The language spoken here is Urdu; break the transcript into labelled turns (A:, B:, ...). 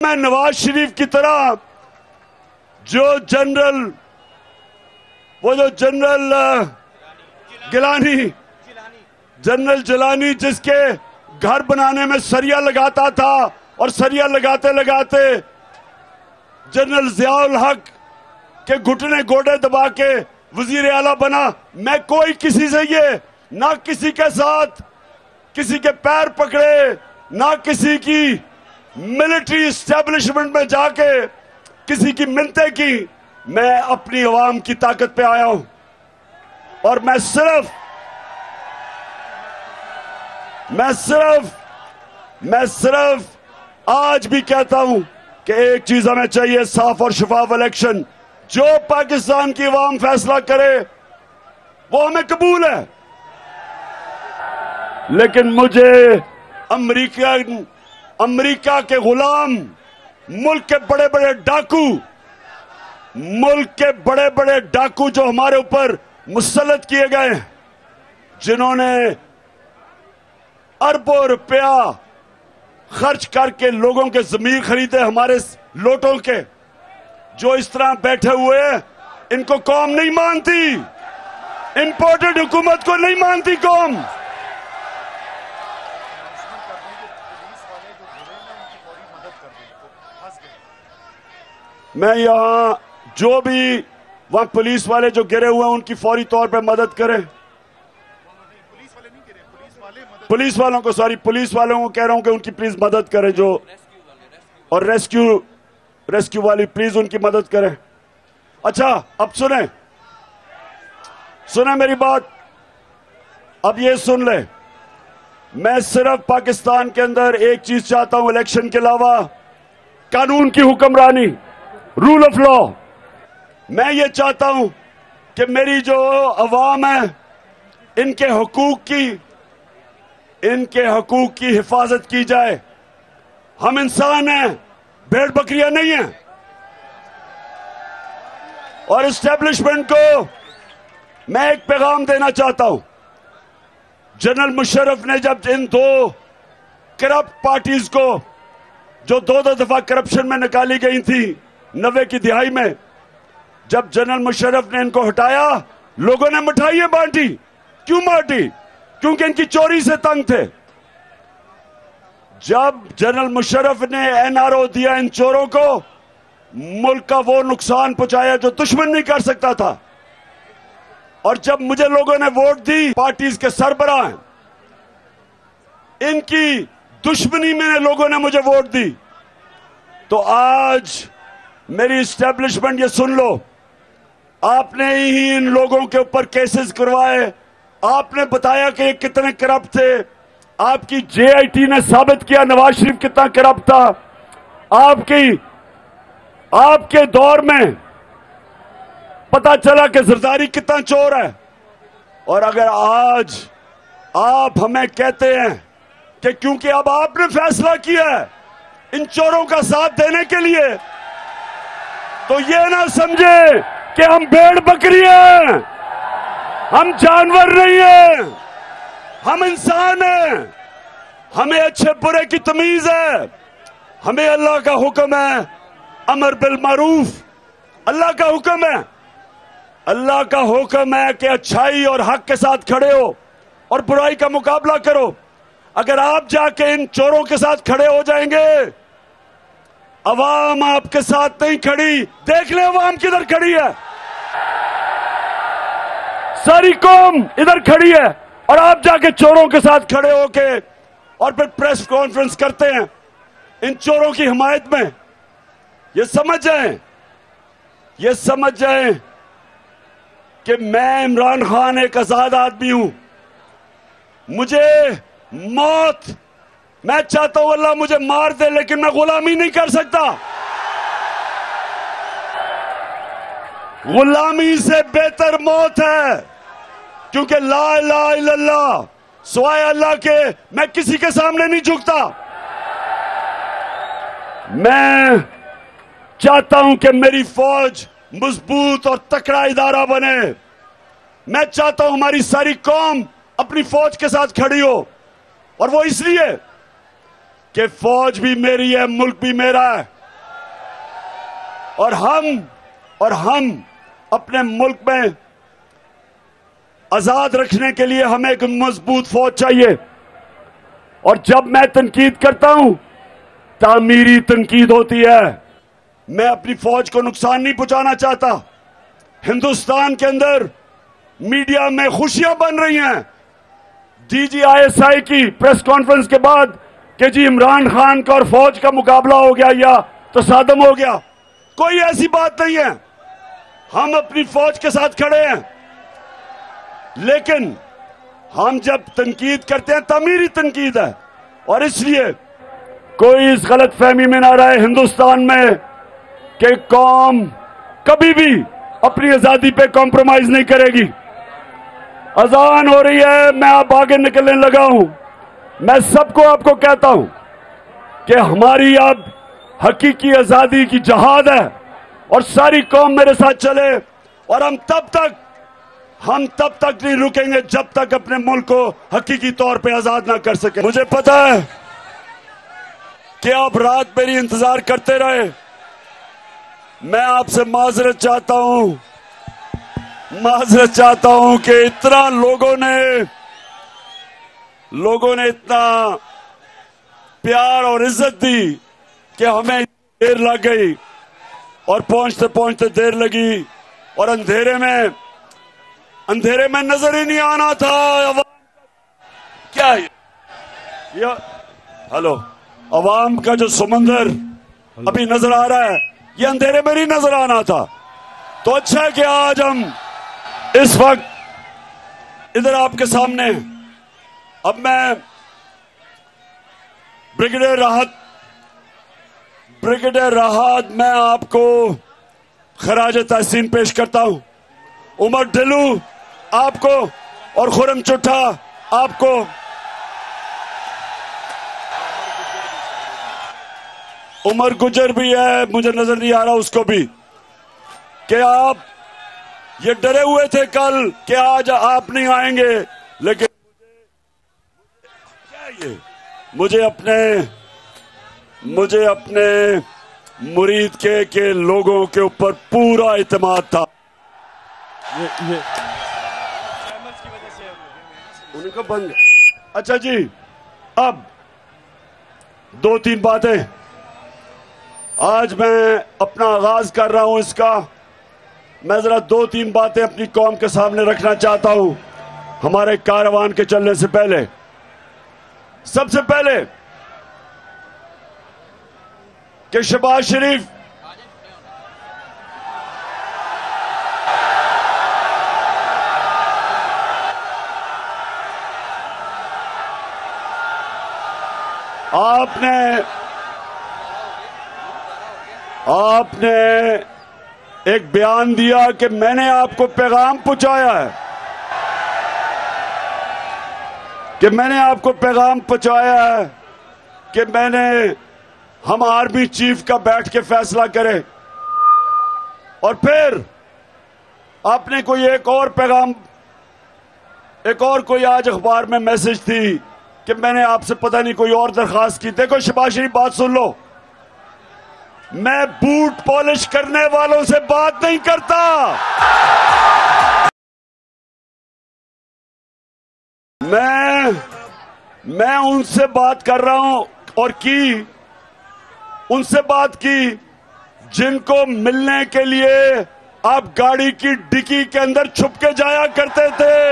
A: میں نواز شریف کی طرح جو جنرل جیلانی جس کے گھر بنانے میں سریا لگاتا تھا اور سریا لگاتے لگاتے جنرل ضیاء الحق کے گھٹنے گوڑے دبا کے وزیر اعلیٰ بنا. میں کوئی کسی سے یہ نہ کسی کے ساتھ کسی کے پیر پکڑے نہ کسی کی ملٹری اسٹیبلشمنٹ میں جا کے کسی کی منتیں کی. میں اپنی عوام کی طاقت پہ آیا ہوں اور میں صرف آج بھی کہتا ہوں کہ ایک چیز ہمیں چاہیے, صاف اور شفاف الیکشن. جو پاکستان کی عوام فیصلہ کرے وہ ہمیں قبول ہے, لیکن مجھے امریکہ کے غلام, ملک کے بڑے بڑے ڈاکو جو ہمارے اوپر مسلط کیے گئے ہیں, جنہوں نے اربوں روپیہ خرچ کر کے لوگوں کے ضمیر خریدے ہمارے لوٹوں کے, جو اس طرح بیٹھے ہوئے ہیں, ان کو قوم نہیں مانتی, امپورٹڈ حکومت کو نہیں مانتی قوم. میں یہاں جو بھی وہاں پولیس والے جو گرے ہوئے ہیں ان کی فوری طور پہ مدد کریں. پولیس والوں کو کہہ رہا ہوں کہ ان کی پلیز مدد کریں, جو اور ریسکیو والی پلیز ان کی مدد کریں. اچھا اب سنیں میری بات, اب یہ سن لیں. میں صرف پاکستان کے اندر ایک چیز چاہتا ہوں الیکشن کے علاوہ, قانون کی حکمرانی, رول آف لا. میں یہ چاہتا ہوں کہ میری جو عوام ہے ان کے حقوق کی حفاظت کی جائے. ہم انسان ہیں, بھیڑ بکریاں نہیں ہیں. اور اسٹیبلشمنٹ کو میں ایک پیغام دینا چاہتا ہوں. جنرل مشرف نے جب ان دو کرپٹ پارٹیز کو جو دو دفعہ کرپشن میں نکالی گئی تھی 90 کی دہائی میں, جب جنرل مشرف نے ان کو ہٹایا, لوگوں نے مٹھائیاں بانٹی. کیوں بانٹی؟ کیونکہ ان کی چوری سے تنگ تھے. جب جنرل مشرف نے NRO دیا ان چوروں کو, ملک کا وہ نقصان پہنچایا جو دشمن نہیں کر سکتا تھا. اور جب مجھے لوگوں نے ووٹ دی, پارٹیز کے سربراہ ہیں, ان کی دشمنی میں لوگوں نے مجھے ووٹ دی. تو آج میری اسٹیبلشمنٹ یہ سن لو, آپ نے ہی ان لوگوں کے اوپر کیسز کروائے, آپ نے بتایا کہ یہ کتنے کرپٹ تھے. آپ کی JIT نے ثابت کیا نواز شریف کتنا کرپٹ تھا. آپ کے دور میں پتا چلا کہ زرداری کتنا چور ہے. اور اگر آج آپ ہمیں کہتے ہیں کہ کیونکہ اب آپ نے فیصلہ کیا ہے ان چوروں کا ساتھ دینے کے لیے, تو یہ نہ سمجھے کہ ہم بھیڑ بکری ہیں, ہم جانور نہیں ہیں, ہم انسان ہیں. ہمیں اچھے برے کی تمیز ہے. ہمیں اللہ کا حکم ہے امر بالمعروف. اللہ کا حکم ہے کہ اچھائی اور حق کے ساتھ کھڑے ہو اور برائی کا مقابلہ کرو. اگر آپ جا کے ان چوروں کے ساتھ کھڑے ہو جائیں گے, عوام آپ کے ساتھ نہیں کھڑی. دیکھ لیں عوام کدھر کھڑی ہے, ساری قوم ادھر کھڑی ہے. اور آپ جا کے چوروں کے ساتھ کھڑے ہو کے اور پھر پریس کانفرنس کرتے ہیں ان چوروں کی حمایت میں. یہ سمجھ جائیں کہ میں عمران خان ایک آزاد آدمی ہوں. مجھے موت, میں چاہتا ہوں اللہ مجھے مار دے, لیکن میں غلامی نہیں کر سکتا. غلامی سے بہتر موت ہے, کیونکہ لا الہ الا اللہ, سوائے اللہ کے میں کسی کے سامنے نہیں جھکتا. میں چاہتا ہوں کہ میری فوج مضبوط اور تکڑا ادارہ بنے. میں چاہتا ہوں ہماری ساری قوم اپنی فوج کے ساتھ کھڑی ہو, اور وہ اس لیے کہ فوج بھی میری ہے, ملک بھی میرا ہے, اور ہم اپنے ملک میں آزاد رکھنے کے لیے ہمیں ایک مضبوط فوج چاہیے. اور جب میں تنقید کرتا ہوں, تعمیری تنقید ہوتی ہے. میں اپنی فوج کو نقصان نہیں پہنچانا چاہتا. ہندوستان کے اندر میڈیا میں خوشیاں بن رہی ہیں D G I S I کی پریس کانفرنس کے بعد کہ جی عمران خان کا اور فوج کا مقابلہ ہو گیا یا تصادم ہو گیا. کوئی ایسی بات نہیں ہے. ہم اپنی فوج کے ساتھ کھڑے ہیں, لیکن ہم جب تنقید کرتے ہیں تعمیری تنقید ہے. اور اس لیے کوئی اس غلط فہمی میں نہ رہے ہندوستان میں کہ قوم کبھی بھی اپنی آزادی پہ کمپرومائز نہیں کرے گی. اذان ہو رہی ہے, میں اب آگے نکلنے لگا ہوں. میں سب کو آپ کو کہتا ہوں کہ ہماری اب حقیقی آزادی کی جہاد ہے اور ساری قوم میرے ساتھ چلے, اور ہم تب تک نہیں رکیں گے جب تک اپنے ملک کو حقیقی طور پہ آزاد نہ کر سکے. مجھے پتا ہے کہ آپ رات میری انتظار کرتے رہے. میں آپ سے معذرت چاہتا ہوں کہ اتنا لوگوں نے اتنا پیار اور عزت دی کہ ہمیں دیر لگ گئی اور پہنچتے دیر لگی, اور اندھیرے میں نظر ہی نہیں آنا تھا. کیا یہ ہلو عوام کا جو سمندر ابھی نظر آ رہا ہے, یہ اندھیرے میں نہیں نظر آنا تھا. تو اچھا ہے کہ آج ہم اس وقت ادھر آپ کے سامنے ہیں. اب میں بریگیڈیئر راحت میں آپ کو خراج تحسین پیش کرتا ہوں. عمر ڈھلو آپ کو, اور خرم چٹھا آپ کو. عمر گجر بھی ہے, مجھے نظر نہیں آ رہا اس کو بھی, کہ آپ یہ ڈرے ہوئے تھے کل کہ آج آپ نہیں آئیں گے, لیکن مجھے اپنے مرید کے لوگوں کے اوپر پورا اعتماد تھا. ان کا بند. اچھا جی, اب 2-3 باتیں آج میں اپنا آغاز کر رہا ہوں اس کا. میں ذرا 2-3 باتیں اپنی قوم کے سامنے رکھنا چاہتا ہوں ہمارے کاروان کے چلنے سے پہلے. سب سے پہلے کہ شہباز شریف آپ نے ایک بیان دیا کہ میں نے آپ کو پیغام پہنچایا ہے, کہ ہم آرمی چیف کا بیٹھ کے فیصلہ کریں. اور پھر آپ نے ایک اور کوئی آج اخبار میں میسج تھی کہ میں نے آپ سے پتہ نہیں کوئی اور درخواست کی. دیکھو شہباز شریف, بات سن لو. میں بوٹ پالش کرنے والوں سے بات نہیں کرتا. میں ان سے بات کر رہا ہوں, اور ان سے بات کی جن کو ملنے کے لیے آپ گاڑی کی ڈکی کے اندر چھپ کے جایا کرتے تھے.